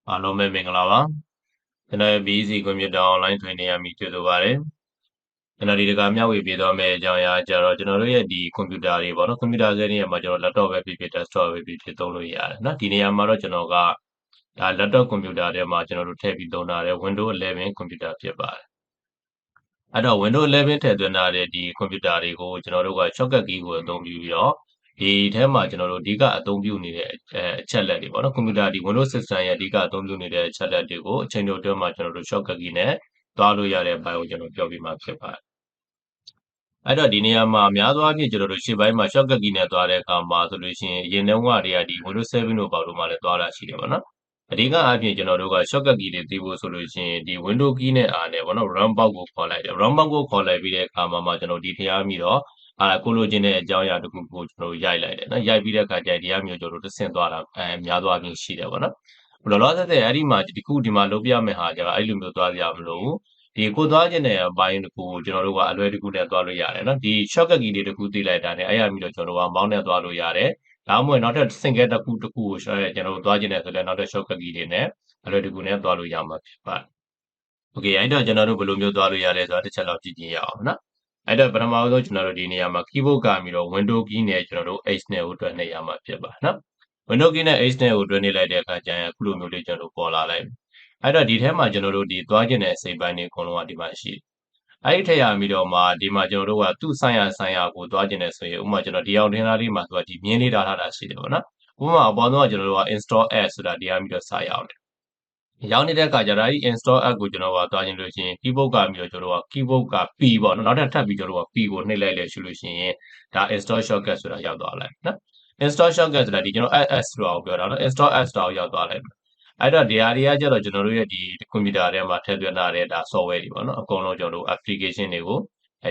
အားလုံးပဲမင်္ဂလာပါကျွန်တော်ရဲ့ BEC Computer Online Training ရမိကြိုဆိုပါရစေကျွန်တော်ဒီတခါမျှဝေပေးသွားမယ့်အကြောင်းအရာကြတော့ကျွန်တော်တို့ရဲ့ဒီ computer တွေပေါ့နော် computer စနစ်မှာကျွန်တော် laptop ပဲဖြစ်ဖြစ် desktop ပဲဖြစ်ဖြစ်သုံးလို့ရတယ်နော်ဒီနေရာမှာတော့ကျွန်တော်ကဒါ laptop computer ထဲမှာကျွန်တော်တို့ထည့်ပြီးသုံးထားတဲ့ Windows 11 computer ဖြစ်ပါတယ်အဲ့တော့ Windows 11ထည့်သွင်းထားတဲ့ဒီ computer တွေကိုကျွန်တော်တို့က shortcut key ကိုအသုံးပြုပြီးတော့ဒီထဲမှာကျွန်တော်တို့အဓိကအသုံးပြုနေတဲ့အချက်လက်တွေပေါ့နော် computer ဒီ Windows system ရဲ့အဓိကအသုံးပြုနေတဲ့အချက်လက်တွေကိုအချိန်တိုအတွင်းမှာကျွန်တော်တို့ shortcut key နဲ့သွားလို့ရတဲ့အပိုင်းကိုကျွန်တော်ပြောပြမှာဖြစ်ပါတယ်အဲ့တော့ဒီနေရာမှာအများသောအားဖြင့်ကျွန်တော်တို့ရှေ့ပိုင်းမှာ shortcut key နဲ့သွားတဲ့အခါမှာဆိုလို့ရှိရင်အရင်တုန်းကတည်းကဒီ Windows 7တို့ပေါ့လို့မှလည်းသွားတာရှိတယ်ပေါ့နော်အဓိကအားဖြင့်ကျွန်တော်တို့က shortcut key တွေသိဖို့ဆိုလို့ရှိရင်ဒီ window key နဲ့အားနဲ့ပေါ့နော် run box ကိုခေါ်လိုက်တယ် run box ကိုခေါ်လိုက်ပြီးတဲ့အခါမှာကျွန်တော်ဒီတရားပြီးတော့ကိုလိုချင်တဲ့အကြောင်းအရာတစ်ခုကိုကျွန်တော်ရိုက်လိုက်တယ်နော်ရိုက်ပြီးတဲ့အခါကျရင်တရားမျိုးကျွန်တော်တို့ဆင့်သွားတာများသောအားဖြင့်ရှိတယ်ပေါ့နော်လောလောဆယ်အဲ့ဒီမှာဒီမှာလုပ်ပြမယ်ဟာကျတော့အဲ့လိုမျိုးသွားကြမလို့ဒီကိုသွားခြင်းတဲ့အပိုင်းတစ်ခုကိုကျွန်တော်တို့ကအလွယ်တကူနဲ့သွားလို့ရတယ်နော်ဒီ shortcut key တွေတစ်ခုသိလိုက်တာနဲ့အဲ့ရပြီးတော့ကျွန်တော်တို့က mouse နဲ့သွားလို့ရတယ်ဒါမှမဟုတ်နောက်ထပ် single တစ်ခုကိုကျွန်တော်တို့သွားခြင်းနဲ့ဆိုလည်းနောက်ထပ် shortcut key တွေနဲ့အလွယ်တကူနဲ့သွားလို့ရမှာဖြစ်ပါတယ်။ Okay အဲ့တော့ကျွန်တော်တို့ဘယ်လိုမျိုးသွားလို့ရလဲဆိုတာတစ်ချက်လောက်ကြည့်ကြည့်ရအောင်နော်။အဲ့တော့ပထမဆုံးကျွန်တော်တို့ဒီနေရာမှာ keyboard ကပြီးတော့ window key နဲ့ကျွန်တော်တို့ H နဲ့ကိုတွက်နေရမှာဖြစ်ပါနော်။ window key နဲ့ H နဲ့ကိုတွက်နေလိုက်တဲ့အခါကျရင်အခုလိုမျိုးလေးကျွန်တော်တို့ပေါ်လာလိုက်။အဲ့တော့ဒီထဲမှာကျွန်တော်တို့ဒီသွားခြင်းတဲ့အစိပ်ပိုင်းတွေအကုန်လုံးကဒီမှာရှိတယ်။အဲ့ဒီထည့်ရပြီးတော့မှဒီမှာကျွန်တော်တို့ကသူ့ဆိုင်ရာကိုသွားခြင်းနဲ့ဆိုရင်ဥပမာကျွန်တော်ဒီအောင်ထင်းသားလေးမှာသူကဒီမြင်းလေးထားတာရှိတယ်ပေါ့နော်။ဥပမာအပေါ်ဆုံးကကျွန်တော်တို့က install app ဆိုတာဒီဟာပြီးတော့စရအောင်တယ်။ရောက်နေတဲ့အခါကျတော့ဒီ install app ကိုကျွန်တော်ကသွားခြင်းလို့ရှိရင် keyboard ကပြီးတော့ကျွန်တော်က keyboard က P ပေါ့နော်နောက်ထပ်ပြီးကျွန်တော်က P ကိုနှိပ်လိုက်လဲရှိလို့ရှိရင်ဒါ install shortcut ဆိုတာရောက်သွားလိုက်နော် install shortcut ဆိုတာဒီကျွန်တော် SS ဆိုတာကိုပြောတာနော် install app ဆိုတာကိုရောက်သွားလိုက်အဲ့တော့ဒီဟာတွေကကျတော့ကျွန်တော်တို့ရဲ့ဒီ computer ထဲမှာထည့်သွင်းထားတဲ့ဒါ software တွေပေါ့နော်အကုန်လုံးကျွန်တော်တို့ application တွေကို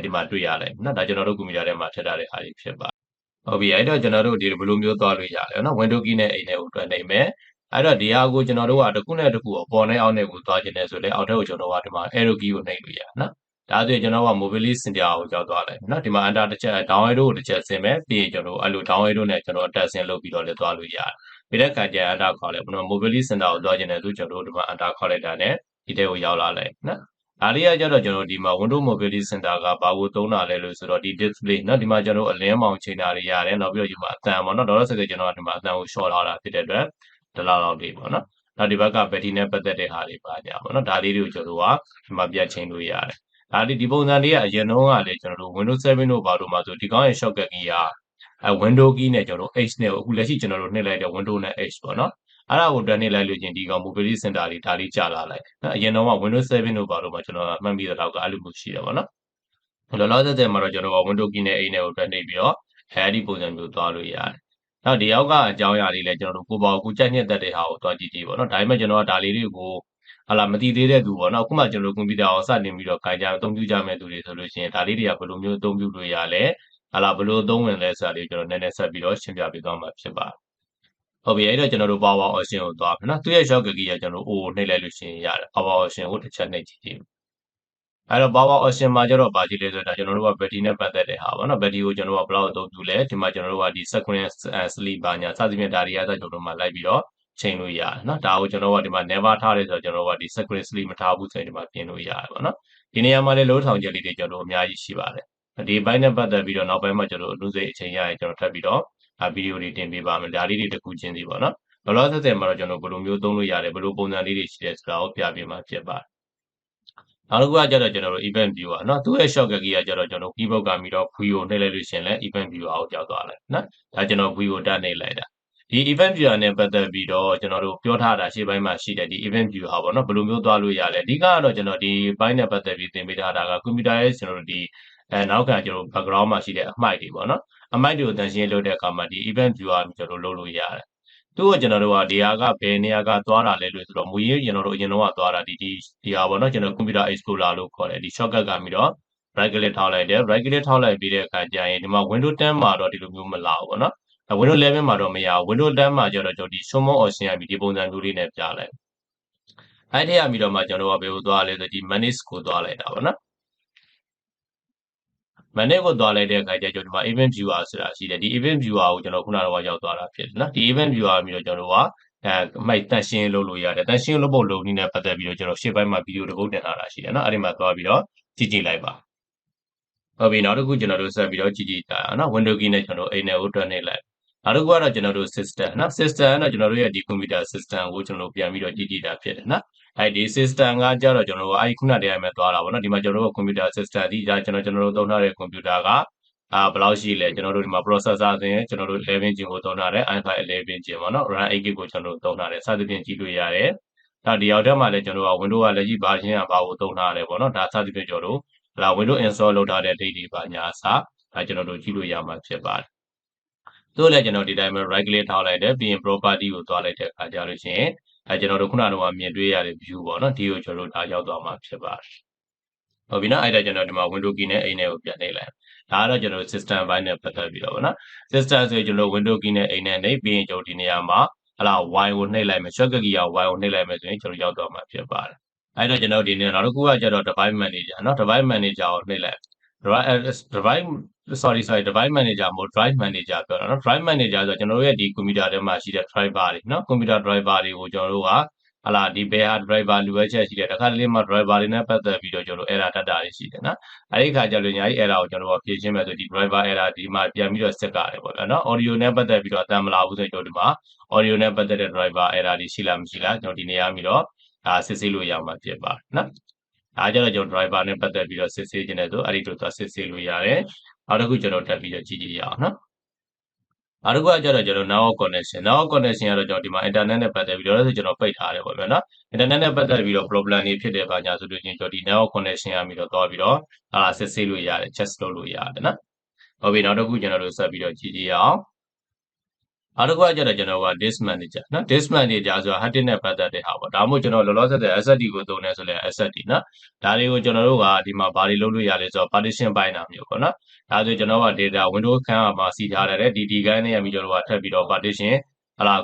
ဒီမှာတွေ့ရလိုက်နော်ဒါကျွန်တော်တို့ computer ထဲမှာထည့်ထားတဲ့ဟာတွေဖြစ်ပါဟုတ်ပြီအဲ့တော့ကျွန်တော်တို့ဒီဘယ်လိုမျိုးသွားလို့ရလဲနော် window key နဲ့အိမ်နဲ့ကိုတွက်နိုင်မယ်အဲ့တော့ဒီဟာကိုကျွန်တော်တို့ကတစ်ခုနဲ့တစ်ခုအပေါ်နဲ့အောက်နဲ့ကိုသွားခြင်းနဲ့ဆိုလေအောက်ထပ်ကိုကျွန်တော်ကဒီမှာ arrow key ကိုနှိပ်လို့ရနော်ဒါဆိုရင်ကျွန်တော်က mobility center ကိုကြောက်သွားလိုက်နော်ဒီမှာ enter တစ်ချက် down arrow ကိုတစ်ချက်ဆင်းမယ်ပြီးရင်ကျွန်တော်အဲ့လို down arrow နဲ့ကျွန်တော်တက်ဆင်းလုပ်ပြီးတော့လည်းသွားလို့ရတယ်ပြီးတဲ့အခါကျရင် enter ခေါ်လိုက်ဘယ်လို mobility center ကိုသွားခြင်းနဲ့ဆိုကျွန်တော်တို့ဒီမှာ enter ခေါ်လိုက်တာနဲ့ဒီထဲကိုရောက်လာလိုက်နော်ဒါလေးကကျတော့ကျွန်တော်ဒီမှာ Windows Mobility Center ကဘာကိုသုံးတာလဲလို့ဆိုတော့ဒီ display เนาะဒီမှာကျွန်တော်အလင်းမောင်ချိန်တာတွေရတယ်နောက်ပြီးတော့ဒီမှာအသံပေါ့เนาะတော့ဆက်ကျွန်တော်ကဒီမှာအသံကို short ထားတာဖြစ်တဲ့အတွက်ဒီလောက်လေးပေါ့เนาะနောက်ဒီဘက်က battery နဲ့ပတ်သက်တဲ့ဟာတွေပါကြပေါ့เนาะဒါလေးတွေကိုကျွန်တော်ကဒီမှာပြတ်ချိန်လို့ရတယ်ဒါဒီပုံစံလေးကအရင်တုန်းကလည်းကျွန်တော်တို့ Windows 7တို့ဘာတို့မှာဆိုဒီကောင်းရဲ့ shortcut key ကwindow key နဲ့ကျွန်တော်တို့ H နဲ့အခုလက်ရှိကျွန်တော်တို့နှိပ်လိုက်တဲ့ window နဲ့ H ပေါ့เนาะအဲ့ဒါကိုတွက်နေလိုက်လို့ချင်းဒီကောင် mobility center တွေဒါလေးကြာလာလိုက်နော်အရင်တော့က Windows 7တို့ဘာလို့မှကျွန်တော်မှတ်မိတဲ့တော့ကအဲ့လိုမျိုးရှိတယ်ပေါ့နော်လောလောဆယ်မှာတော့ကျွန်တော်က Windows key နဲ့ A နဲ့ကိုတွက်နေပြီးတော့အဲ့ဒီပုံစံမျိုးသွားလို့ရတယ်နောက်ဒီအောက်ကအကြောင်းအရာလေးလည်းကျွန်တော်တို့ကိုပေါ့ကိုကြိုက်နှစ်သက်တဲ့ဟာကိုသွားကြည့်ကြည့်ပေါ့နော်ဒါပေမဲ့ကျွန်တော်ကဒါလေးတွေကိုဟာလာမတည်သေးတဲ့သူပေါ့နော်အခုမှကျွန်တော်တို့ကွန်ပျူတာကိုစတင်ပြီးတော့ခိုင်ကြအသုံးပြုကြမဲ့သူတွေဆိုလို့ရှိရင်ဒါလေးတွေကဘယ်လိုမျိုးအသုံးပြုလို့ရလဲဟာလာဘယ်လိုအသုံးဝင်လဲဆိုတာလေးကျွန်တော်နည်းနည်းဆက်ပြီးတော့ရှင်းပြပေးသွားမှာဖြစ်ပါတယ်ဟုတ်ပြီအဲ့တော့ကျွန်တော်တို့ power option ကိုသွားပြီနော်သူ့ရဲ့ shortcut key ကကျွန်တော်တို့ O ကိုနှိပ်လိုက်လို့ရှိရင်ရတယ် power option ကိုတစ်ချက်နှိပ်ကြည့်ကြည့်အဲ့တော့ power option မှာကျတော့ဘာကြည့်လဲဆိုတော့ကျွန်တော်တို့က battery နဲ့ပတ်သက်တဲ့ဟာပေါ့နော် battery ကိုကျွန်တော်တို့ကဘယ်လောက်အသုံးပြုလဲဒီမှာကျွန်တော်တို့ကဒီ screen sleep ဘာညာစသဖြင့်ဒါတွေကကျွန်တော်တို့မှလိုက်ပြီးတော့ချိန်လို့ရတယ်နော်ဒါကိုကျွန်တော်ကဒီမှာ never ထားတယ်ဆိုတော့ကျွန်တော်တို့ကဒီ screen sleep မထားဘူးဆိုရင်ဒီမှာပြင်လို့ရတယ်ပေါ့နော်ဒီနေရာမှာလည်းလို့ထောင်ချက်လေးတွေကျွန်တော်တို့အများကြီးရှိပါတယ်ဒီဘိုင်းနဲ့ပတ်သက်ပြီးတော့နောက်ပိုင်းမှာကျွန်တော်တို့အနုစိတ်အချိန်ရရင်ကျွန်တော်ထပ်ပြီးတော့ဗီဒီယိုတွေတင်ပေးပါမယ်ဒါလေးတွေတစ်ခုချင်းစီပေါ့နော်လောလောဆယ်မှာတော့ကျွန်တော်ဘယ်လိုမျိုးသုံးလို့ရတယ်ဘယ်လိုပုံစံလေးတွေရှိတယ်ဆိုတာကိုပြပေးမှာဖြစ်ပါတယ်နောက်တစ်ခုကကျတော့ကျွန်တော်တို့ event viewer เนาะသူ့ရဲ့ shortcut key ကကျတော့ကျွန်တော် keyboard ကပြီးတော့ V ကိုနှိပ်လိုက်လို့ရှိရင်လည်း event viewer အောက်ကြောက်သွားလိုက်နော်ဒါကျွန်တော် V ကိုတက်နှိပ်လိုက်တာဒီ event viewer နဲ့ပတ်သက်ပြီးတော့ကျွန်တော်တို့ပြောထားတာရှေ့ပိုင်းမှာရှိတဲ့ဒီ event viewer ဟာပေါ့နော်ဘယ်လိုမျိုးသွားလို့ရလဲအဓိကကတော့ကျွန်တော်ဒီဘိုင်းနဲ့ပတ်သက်ပြီးသင်ပေးထားတာက computer ရဲ့ကျွန်တော်တို့ဒီနောက်ခံကျွန်တော် background မှာရှိတဲ့အမှိုက်တွေပေါ့နော်အမှိုက်တွေကိုတန်ရှင်းလုပ်တဲ့အခါမှာဒီ event viewer ကျွန်တော်တို့လုပ်လို့ရတယ်သူ့ကိုကျွန်တော်တို့ကဒီဟာကဘယ်နေရာကသွားတာလဲလို့ဆိုတော့မူရင်းကျွန်တော်တို့အရင်တော့ကသွားတာဒီဟာပေါ့နော်ကျွန်တော် computer explorer လို့ခေါ်တယ်ဒီ shortcut ကပြီးတော့ right click ထောက်လိုက်တယ် right click ထောက်လိုက်ပြီးတဲ့အခါကျရင်ဒီမှာ Windows 10မှာတော့ဒီလိုမျိုးမလာဘူးပေါ့နော် Windows 11မှာတော့မရဘူး Windows 10မှာကျတော့ကျွန်တော်ဒီ show more option ကပြီးဒီပုံစံမျိုးလေးနဲ့ပြလိုက်အဲ့ဒီရပြီးတော့မှကျွန်တော်တို့ကဘယ်ကိုသွားလဲဆိုဒီ manage ကိုသွားလိုက်တာပေါ့နော်manage ကိုသွားလိုက်တဲ့အခါကျကျွန်တော်ဒီမှာ event viewer ဆိုတာရှိတယ်ဒီ event viewer ကိုကျွန်တော်ခုနကတော့ရောက်သွားတာဖြစ်တယ်နော်ဒီ event viewer ပြီးတော့ကျွန်တော်တို့က မိုက်တန်ရှင်းလုပ်လို့ရတယ်တန်ရှင်းလုပ်ဖို့လုပ်နည်းနဲ့ပတ်သက်ပြီးတော့ကျွန်တော်ရှေ့ပိုင်းမှာဗီဒီယိုတစ်ပုဒ်တင်ထားတာရှိတယ်နော်အဲ့ဒီမှာသွားပြီးတော့ကြည့်လိုက်ပါဟုတ်ပြီနောက်တစ်ခုကျွန်တော်တို့ဆက်ပြီးတော့ကြည့်ကြရအောင်နော် window key နဲ့ကျွန်တော်အိမ်နယ်ကိုတွန်းနေလိုက်နောက်တစ်ခုကတော့ကျွန်တော်တို့ system နော် system ကတော့ကျွန်တော်တို့ရဲ့ဒီ computer system ကိုကျွန်တော်တို့ပြန်ပြီးတော့ကြည့်တာဖြစ်တယ်နော်အဲ့ဒီ system ကကြတော့ကျွန်တော်တို့အဲ့ခုနတည်းကမှသွားတာပေါ့နော်ဒီမှာကျွန်တော်တို့ computer system ဒီဒါကျွန်တော်တို့သုံးထားတဲ့ computer ကဘယ်လောက်ရှိလဲကျွန်တော်တို့ဒီမှာ processor ဆိုရင်ကျွန်တော်တို့11 gen ကိုသုံးထားတယ် i5 11 gen ပေါ့နော် RAM 8GB ကိုကျွန်တော်တို့သုံးထားတယ်စသဖြင့်ကြည့်လို့ရတယ်ဒီရောက်တဲ့မှာလည်းကျွန်တော်တို့က Windows ကလက်ရှိ version ကဘာကိုသုံးထားလဲပေါ့နော်ဒါစသဖြင့်ကျွန်တော်တို့Windows install လုပ်ထားတဲ့ date တွေပါညာအစားကျွန်တော်တို့ကြည့်လို့ရမှာဖြစ်ပါတယ်တို့လည်းကျွန်တော်ဒီတိုင်းပဲ right click ထောက်လိုက်တယ်ပြီးရင် property ကိုသွားလိုက်တဲ့အခါကျလို့ရှိရင်ကျွန်တော်တို့ခုနကတော့မြင်တွေ့ရတဲ့ view ပေါ့နော်ဒီကိုကျွန်တော်တို့ဒါရောက်သွားမှာဖြစ်ပါတယ်ဟုတ်ပြီနော်အဲ့ဒါကျွန်တော်ဒီမှာ window key နဲ့အိမ်နဲ့ကိုပြန်နှိပ်လိုက်ဒါကတော့ကျွန်တော် system ဘိုင်းနဲ့ပတ်သက်ပြီးတော့ဗောနော် system ဆိုရင်ကျွန်တော် window key နဲ့အိမ်နဲ့နှိပ်ပြီးရင်ကျွန်တော်ဒီနေရာမှာY ကိုနှိပ်လိုက်မယ် shortcut key က Y ကိုနှိပ်လိုက်မယ်ဆိုရင်ကျွန်တော်ရောက်သွားမှာဖြစ်ပါတယ်အဲ့တော့ကျွန်တော်ဒီနေ့နောက်တစ်ခုကကျတော့ device manager เนาะ device manager ကိုနှိပ်လိုက် device manager မဟုတ် drive manager ပြောတာเนาะ drive manager ဆိုတော့ကျွန်တော်တို့ရဲ့ဒီ computer ထဲမှာရှိတဲ့ driver တွေเนาะ computer driver တွေကိုကျွန်တော်တို့ကဒီဘယ်ဟာ driver လိုအပ်ချက်ရှိတယ်တခါတလေမှာ driver တွေနဲ့ပတ်သက်ပြီးတော့ကျွန်တော်တို့ error တက်တာတွေရှိတယ်เนาะအဲ့ဒီခါကျလို့ညာကြီး error ကိုကျွန်တော်တို့ဖြေရှင်းမယ်ဆိုဒီ driver error ဒီမှာပြန်ပြီးတော့စစ်ကြတယ်ပေါ့เนาะ audio နဲ့ပတ်သက်ပြီးတော့အတန်မလာဘူးဆိုရင်ကျွန်တော်ဒီမှာ audio နဲ့ပတ်သက်တဲ့ driver error တွေရှိလားမရှိလားကျွန်တော်ဒီနေရာပြီးတော့စစ်ဆေးလို့ရမှာဖြစ်ပါတယ်เนาะဒါကြတော့ကျွန်တော် driver နဲ့ပတ်သက်ပြီးတော့စစ်ဆေးခြင်းနဲ့ဆိုအဲ့ဒီတို့သွားစစ်ဆေးလို့ရတယ်နောက်တစ်ခုကျွန်တော်တက်ပြီးတော့ကြည့်ကြည့်ရအောင်เนาะနောက်တစ်ခုကကျတော့ကျွန်တော် now connection ကတော့ကျွန်တော်ဒီမှာ internet နဲ့ပတ်သက်ပြီးတော့ကျွန်တော်ပိတ်ထားတယ်ပေါ့ဗျာเนาะ internet နဲ့ပတ်သက်ပြီးတော့ problem တွေဖြစ်တဲ့အခါညာဆိုလို့ချင်းကျွန်တော်ဒီ now connection ရပြီးတော့သွားပြီးတော့စစ်ဆေးလို့ရတယ် check လုပ်လို့ရတယ်เนาะဟုတ်ပြီနောက်တစ်ခုကျွန်တော်တို့ဆက်ပြီးတော့ကြည့်ကြည့်ရအောင်နောက်တစ်ခုကကျတော့ကျွန်တော်က disk manager နော် disk manager ဆိုတာ hard disk နဲ့ပတ်သက်တဲ့ဟာပေါ့ဒါမှမဟုတ်ကျွန်တော်လောလောဆယ် SSD ကိုသုံးနေဆိုလဲ SSD နော်ဒါတွေကိုကျွန်တော်တို့ကဒီမှာဘာတွေလုပ်လို့ရလဲဆိုတော့ partition ပိုင်းတာမျိုးပေါ့နော်ဒါဆိုကျွန်တော်က data Windows ခန်းမှာစီထားတယ်ဒီခန်းနဲ့ပြီးကျွန်တော်ကထပ်ပြီးတော့ partition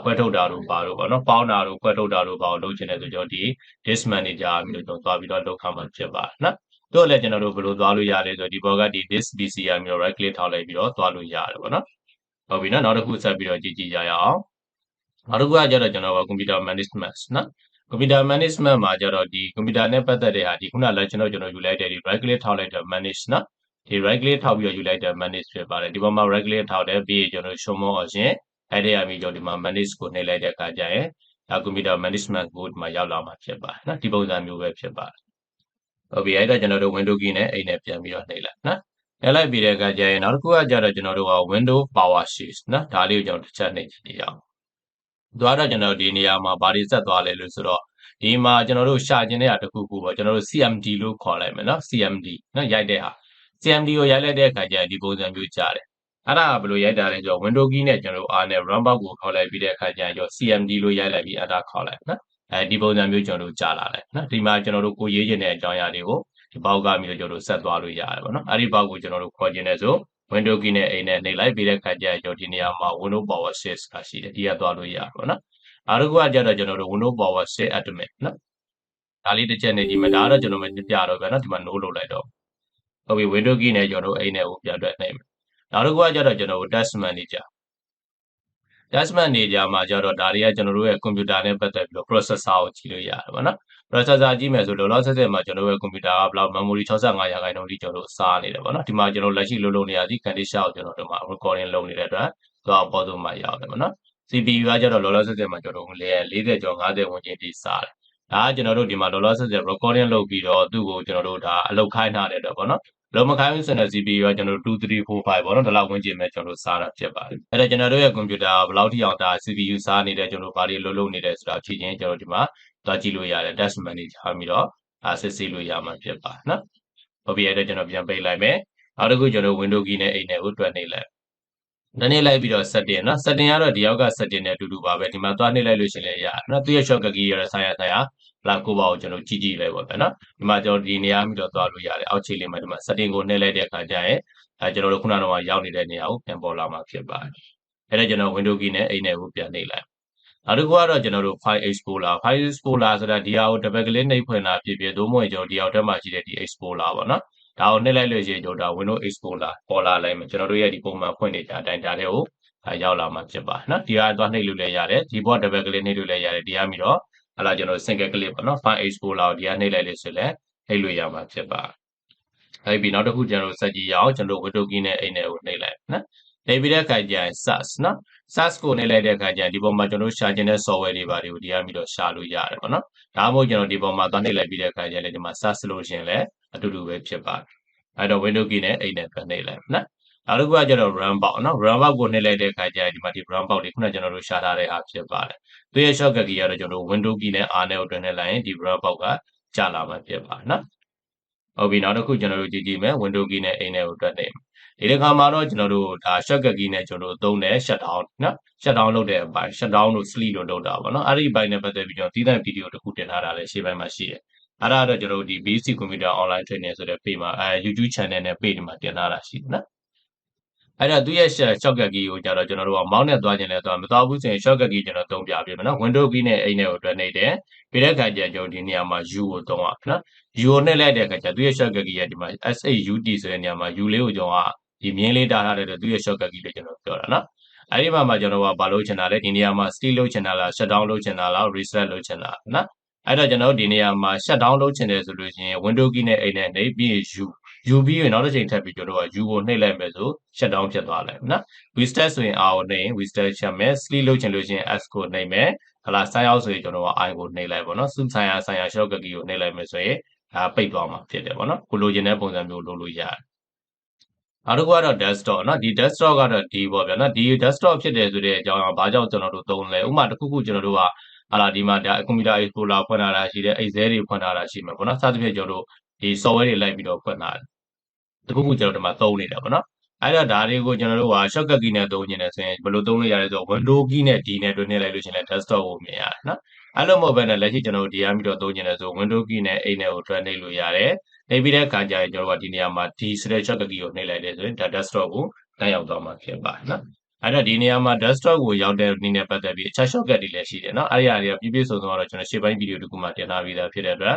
ခွဲထုတ်တာတို့ပါတို့ပေါ့နော်ပေါင်းတာတို့ခွဲထုတ်တာတို့ပါလို့လုပ်ချင်တယ်ဆိုကျွန်တော်ဒီ disk manager ပြီးတော့ကျွန်တော်သွားပြီးတော့လုပ်ခါမှာဖြစ်ပါတယ်နော်တို့လည်းကျွန်တော်တို့ဘယ်လိုသွားလို့ရလဲဆိုတော့ဒီဘောကဒီ disk PC ရမျိုး right click ထောက်လိုက်ပြီးတော့သွားလို့ရတယ်ပေါ့နော်ဟုတ်ပြီနော်နောက်တစ်ခုဆက်ပြီးတော့ကြည့်ကြည့်ကြရအောင်နောက်တစ်ခုကကျတော့ကျွန်တော်က computer management နော် computer management မှာကျတော့ဒီ computer နဲ့ပတ်သက်တဲ့ဟာဒီခုနကလည်းကျွန်တော်ယူလိုက်တဲ့ဒီ right click ထောက်လိုက်တဲ့ manage နော်ဒီ right click ထောက်ပြီးတော့ယူလိုက်တဲ့ manage ဖြစ်ပါတယ်ဒီပေါ်မှာ right click ထောက်တယ်ပြီးရင်ကျွန်တော် show more option အဲ့ဒီအပြီးကျွန်တော်ဒီမှာ manage ကိုနှိပ်လိုက်တဲ့အခါကျရင်computer management ကိုဒီမှာရောက်လာမှာဖြစ်ပါတယ်နော်ဒီပုံစံမျိုးပဲဖြစ်ပါတယ်ဟုတ်ပြီအဲ့ဒါကျွန်တော်တို့ window key နဲ့အိမ်နဲ့ပြန်ပြီးတော့နှိပ်လိုက်နော်နှိပ်လိုက်ပြီးတဲ့အခါကျရင်နောက်တစ်ခုကကျတော့ကျွန်တော်တို့က window power shift နော်ဒါလေးကိုကျွန်တော်တစ်ချက်နှိပ်ကြည့်ရအောင်သွားတော့ကျွန်တော်ဒီနေရာမှာဘာတွေဆက်သွားလဲလို့ဆိုတော့ဒီမှာကျွန်တော်တို့ရှာခြင်းတဲ့ဟာတစ်ခုခုပေါ့ကျွန်တော်တို့ CMD လို့ခေါ်လိုက်မယ်နော် CMD နော်ရိုက်တဲ့ဟာ CMD ကိုရိုက်လိုက်တဲ့အခါကျရင်ဒီပုံစံမျိုးကြားတယ်အဲ့ဒါကဘယ်လိုရိုက်တာလဲဆိုတော့ window key နဲ့ကျွန်တော်တို့ R နဲ့ run box ကိုခေါ်လိုက်ပြီးတဲ့အခါကျရင်ကျွန်တော် CMD လို့ရိုက်လိုက်ပြီး enter ခေါ်လိုက်နော်ဒီပုံစံမျိုးကျွန်တော်တို့ကြားလာတယ်နော်ဒီမှာကျွန်တော်တို့ကိုရေးခြင်းတဲ့အကြောင်းအရာတွေကိုဒီဘောက်ကပြီးတော့ကျွန်တော်တို့ဆက်သွားလို့ရတယ်ပေါ့နော်အဲ့ဒီဘောက်ကိုကျွန်တော်တို့ခေါ်ခြင်းနဲ့ဆို window key နဲ့အိမ်နဲ့နှိပ်လိုက်ပြီးတဲ့အခါကျရင်ကျွန်တော်ဒီနေရာမှာ window power shift ကရှိတယ်ဒီကသွားလို့ရတယ်ပေါ့နော်နောက်တစ်ခုကကျတော့ကျွန်တော်တို့ window power shift admin နော်ဒါလေးတစ်ချက်နေကြည့်မယ်ဒါကတော့ကျွန်တော်မပြတော့ဗျာနော်ဒီမှာ no လုပ်လိုက်တော့ဟုတ်ပြီ window key နဲ့ကျွန်တော်တို့အိမ်နဲ့ကိုပြန်တွက်နှိပ်မယ်နောက်တစ်ခုကကျတော့ကျွန်တော်တို့ task manager task manager မှာကျတော့ဒါတွေကကျွန်တော်တို့ရဲ့ computer နဲ့ပတ်သက်ပြီးတော့ processor ကိုကြည့်လို့ရတယ်ပေါ့နော် processor ကြည့်မယ်ဆိုလောလောဆယ်ဆယ်မှာကျွန်တော်တို့ရဲ့ computer ကဘယ်လောက် memory 65%ထိကျွန်တော်တို့စားနေတယ်ပေါ့နော်ဒီမှာကျွန်တော်လက်ရှိလုပ်နေရသည့် condition ကိုကျွန်တော်တို့မှာ recording လုပ်နေတဲ့အတွက်သွားပေါ်ဆုံးမှာရောက်တယ်ပေါ့နော် CPU ကကျတော့လောလောဆယ်ဆယ်မှာကျွန်တော်တို့40ကျော်50ဝန်းကျင်ထိစားတယ်ဒါကကျွန်တော်တို့ဒီမှာလောလောဆယ်ဆယ် recording လုပ်ပြီးတော့သူ့ကိုကျွန်တော်တို့ဒါအလုပ်ခိုင်းထားတဲ့အတွက်ပေါ့နော်လုံးမခိုင်းဘူးဆိုရင် CPU ကကျွန်တော်တို့2 3 4 5ပေါ့နော်ဒီလောက်ဝန်းကျင်ပဲကျွန်တော်တို့စားတာဖြစ်ပါတယ်အဲ့တော့ကျွန်တော်တို့ရဲ့ computer ဘယ်လောက်ထိအောင်ဒါ CPU စားနေတယ်ကျွန်တော်တို့ဘာတွေလုပ်နေတယ်ဆိုတာဖြည့်ချင်းကျွန်တော်ဒီမှာသွားကြည့်လို့ရတယ် task manager ပြီးတော့စစ်ဆေးလို့ရမှာဖြစ်ပါတယ်နော်ဟုတ်ပြီအဲ့တော့ကျွန်တော်ပြန်ပိတ်လိုက်မယ်နောက်တစ်ခုကျွန်တော် window key နဲ့အိမ်နဲ့ကိုတွက်နေလိုက်နည်းနည်းလိုက်ပြီးတော့ setting နော် setting ကတော့ဒီအောက်က setting နဲ့အတူတူပါပဲဒီမှာသွားနှိပ်လိုက်လို့ရှိရင်လည်းရတယ်နော်သူရဲ့ shortcut key ရတဲ့ဆိုင်ရာကိုပါကိုကျွန်တော်ကြည့်ကြည့်လိုက်ပါပဲနော်ဒီမှာကျွန်တော်ဒီနေရာပြီးတော့သွားလို့ရတယ်အောက်ခြေလေးမှာဒီမှာ setting ကိုနှိပ်လိုက်တဲ့အခါကျရင်ကျွန်တော်တို့ခုနကတော့ရောက်နေတဲ့နေရာကိုပြန်ပေါ်လာမှာဖြစ်ပါတယ်အဲ့ဒါကျွန်တော် window key နဲ့အိမ်နဲ့ကိုပြန်နှိပ်လိုက်နောက်တစ်ခုကတော့ကျွန်တော်တို့ file explorer ဆိုတာဒီဟာကိုတစ်ပတ်ကလေးနှိပ်ဖွင့်တာဖြစ်ဖြစ်သို့မဟုတ်ကျွန်တော်ဒီအောက်ထပ်မှာရှိတဲ့ဒီ explorer ပေါ့နော်ဒါကိုနှိပ်လိုက်လို့ရှိရင်ကျွန်တော်ဒါ Windows Explorer ပေါ်လာလိုက်မယ်ကျွန်တော်တို့ရဲ့ဒီပုံမှန်ဖွင့်နေကြအတိုင်းဒါတွေကို ရောက်လာမှာဖြစ်ပါနော်ဒီကတော့နှိပ်လို့လည်းရတယ်ဒီဘော double click နှိပ်လို့လည်းရတယ်ဒီကပြီးတော့ကျွန်တော် single click ပေါ့နော် file export လောက်ဒီကနှိပ်လိုက်လို့ဆိုလည်းနှိပ်လို့ရမှာဖြစ်ပါအဲ့ပြီးနောက်တစ်ခုကျွန်တော်စက်ကြီးရအောင်ကျွန်တော် window key နဲ့အိမ်နဲ့ကိုနှိပ်လိုက်နော်နှိပ်ပြီးတဲ့အခါကျရင် search နော် search ကိုနှိပ်လိုက်တဲ့အခါကျရင်ဒီပေါ်မှာကျွန်တော်ရှာကျင်တဲ့ software တွေပါတွေကိုဒီကပြီးတော့ရှာလို့ရတယ်ပေါ့နော်ဒါမှမဟုတ်ကျွန်တော်ဒီပေါ်မှာသွားနှိပ်လိုက်ပြီးတဲ့အခါကျရင်ဒီမှာ search လို့ရှင်လည်းအတူတူပဲဖြစ်ပါတယ်အဲ့တော့ window key နဲ့အိမ်နဲ့ပဲနှိပ်လိုက်နော်နောက်တစ်ခုကကျတော့ run box နော် run box ကိုနှိပ်လိုက်တဲ့အခါကျရင်ဒီမှာဒီ run box တွေခုနကကျွန်တော်တို့ရှာထားတဲ့အားဖြစ်ပါတယ်သူရဲ့ shortcut key ကတော့ကျွန်တော် window key နဲ့ R နဲ့ကိုတွင်နှိပ်လိုက်ရင်ဒီ run box ကကြာလာမှာဖြစ်ပါနော်ဟုတ်ပြီနောက်တစ်ခုကျွန်တော်တို့ကြည့်မယ် window key နဲ့အိမ်နဲ့ကိုတွက်နေဒီတစ်ခါမှာတော့ကျွန်တော်တို့ဒါ shortcut key နဲ့ကျွန်တော်တို့သုံးတဲ့ shutdown နော် shutdown လုပ်တဲ့အပိုင်း shutdown တို့ sleep တို့လုပ်တာပေါ့နော်အဲ့ဒီအပိုင်းနဲ့ပတ်သက်ပြီးကျွန်တော်တီးတဲ့ဗီဒီယိုတစ်ခုတင်ထားတာလည်းရှေ့ပိုင်းမှာရှိတယ်အဲ့ဒါတော့ကျွန်တော်တို့ဒီ basic computer online training ဆိုတဲ့ page မှာYouTube channel နဲ့ page မှာတင်ထားတာရှိတယ်နော်အဲ့တော့သူရဲ့ shortcut key ကိုကြတော့ကျွန်တော်တို့က mouse နဲ့သွားခြင်းလဲသွားမသွားဘူးဆိုရင် shortcut key ကျွန်တော်သုံးပြပေးမယ်နော် window key နဲ့အိမ်နဲ့ကိုတွက်နေတယ်ပြီးတဲ့အခါကျကျွန်တော်ဒီနေရာမှာ U ကိုသုံးရနော် U ကိုနှိပ်လိုက်တဲ့အခါကျသူရဲ့ shortcut key ကဒီမှာ SHUT ဆိုတဲ့နေရာမှာ U လေးကိုကျွန်တော်ကဒီမြင်းလေးတားထားတဲ့သူရဲ့ shortcut key လေးကျွန်တော်ပြောတာနော်အဲ့ဒီမှာကျွန်တော်ကဘာလုပ်ချင်တာလဲဒီနေရာမှာ sleep လုပ်ချင်တာလား shutdown လုပ်ချင်တာလား reset လုပ်ချင်တာနော်အဲ့တော့ကျွန်တော်ဒီနေရာမှာ shutdown လုပ်ချင်တယ်ဆိုလို့ရှိရင် window key နဲ့အိမ်နဲ့နှိပ်ပြီး U ပြီးရင်နောက်တစ်ချိန်ထပ်ပြီးကျွန်တော်က U ကိုနှိပ်လိုက်မယ်ဆို shutdown ဖြစ်သွားလိုက်နော် reset ဆိုရင် R ကိုနှိပ်ရင် reset ချက်မယ် sleep လုပ်ချင်လို့ရှိရင် S ကိုနှိပ်မယ်ဟလာ sign out ဆိုရင်ကျွန်တော်က I ကိုနှိပ်လိုက်ပေါ့နော်စုဆိုင်ရာ shortcut key ကိုနှိပ်လိုက်မယ်ဆိုရင်ပိတ်သွားမှာဖြစ်တယ်ပေါ့နော်ကိုလိုချင်တဲ့ပုံစံမျိုးလုပ်လို့ရတယ်နောက်တစ်ခုကတော့ desktop เนาะဒီ desktop ကတော့ဒီပေါ့ဗျာเนาะဒီ desktop ဖြစ်တယ်ဆိုတဲ့အကြောင်းကဘာကြောင့်ကျွန်တော်တို့သုံးလဲဥပမာတစ်ခုခုကျွန်တော်တို့ကဒီမှာဒါ computer explorer ဖွင့်ထားတာရှိတယ် excel တွေဖွင့်ထားတာရှိမှာပေါ့နော်စသဖြင့်ကျွန်တော်တို့ဒီ software တွေလိုက်ပြီးတော့ဖွင့်ထားတယ်တစ်ခုခုကျွန်တော်ဒီမှာသုံးနေတာပေါ့နော်အဲ့တော့ဒါတွေကိုကျွန်တော်တို့က shortcut key နဲ့သုံးနေတယ်ဆိုရင်ဘယ်လိုသုံးလို့ရလဲဆိုတော့ window key နဲ့ D နဲ့တွင်းနေလိုက်လို့ရှိရင်လည်း desktop ကိုမြင်ရတယ်နော်အဲ့လိုမဟုတ်ဘဲနဲ့လက်ရှိကျွန်တော်တို့ဒီအမ်းပြီးတော့သုံးနေတယ်ဆို window key နဲ့ A နဲ့ကိုတွဲနေလို့ရတယ်နေပြီးတဲ့အခါကျရင်ကျွန်တော်တို့ကဒီနေရာမှာ D ဆိုတဲ့ shortcut key ကိုနှိပ်လိုက်တယ်ဆိုရင်ဒါ desktop ကိုတက်ရောက်သွားမှာဖြစ်ပါတယ်နော်အဲ့တော့ဒီနေရာမှာ desktop ကိုရောက်တဲ့နည်းနဲ့ပတ်သက်ပြီးအခြား shortcut တွေလည်းရှိတယ်နော်အဲ့ဒီအရာတွေကပြည့်ပြည့်စုံစုံတော့ကျွန်တော်ရှေ့ပိုင်းဗီဒီယိုတစ်ခုမှတင်ထားပြီးသားဖြစ်တဲ့အတွက်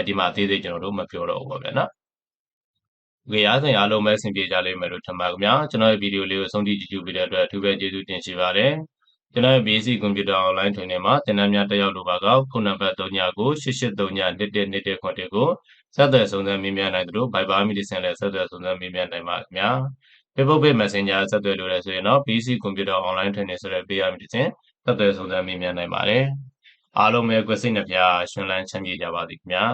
ဒီမှာအသေးစိတ်ကျွန်တော်တို့မပြောတော့ဘူးပေါ့ဗျာနော်โอเคအားလုံးအားလုံးပဲအဆင်ပြေကြလိမ့်မယ်လို့ထင်ပါခင်ဗျာကျွန်တော်ရဲ့ဗီဒီယိုလေးကိုဆုံးဖြတ်ကြည့်ပေးတဲ့အတွက်အထူးပဲကျေးဇူးတင်ရှိပါတယ်ကျွန်တော်ရဲ့ basic computer online training မှာသင်တန်းများတက်ရောက်လိုပါကဖုန်းနံပါတ်3998832111ကိုဆက်သွယ်စုံစမ်းမေးမြန်းနိုင်သလို Viber မီဒီဆန်လည်းဆက်သွယ်စုံစမ်းမေးမြန်းနိုင်ပါခင်ဗျာ Facebook Page Messenger ဆက်သွယ်လို့ရဆိုရင်တော့ basic computer online training ဆိုတဲ့ page အမည်တင်ဆက်သွယ်စုံစမ်းမေးမြန်းနိုင်ပါတယ်အားလုံးပဲကိုယ်စိတ်နှပြရှင်လန်းချမ်းမြေ့ကြပါသည်ခင်ဗျာ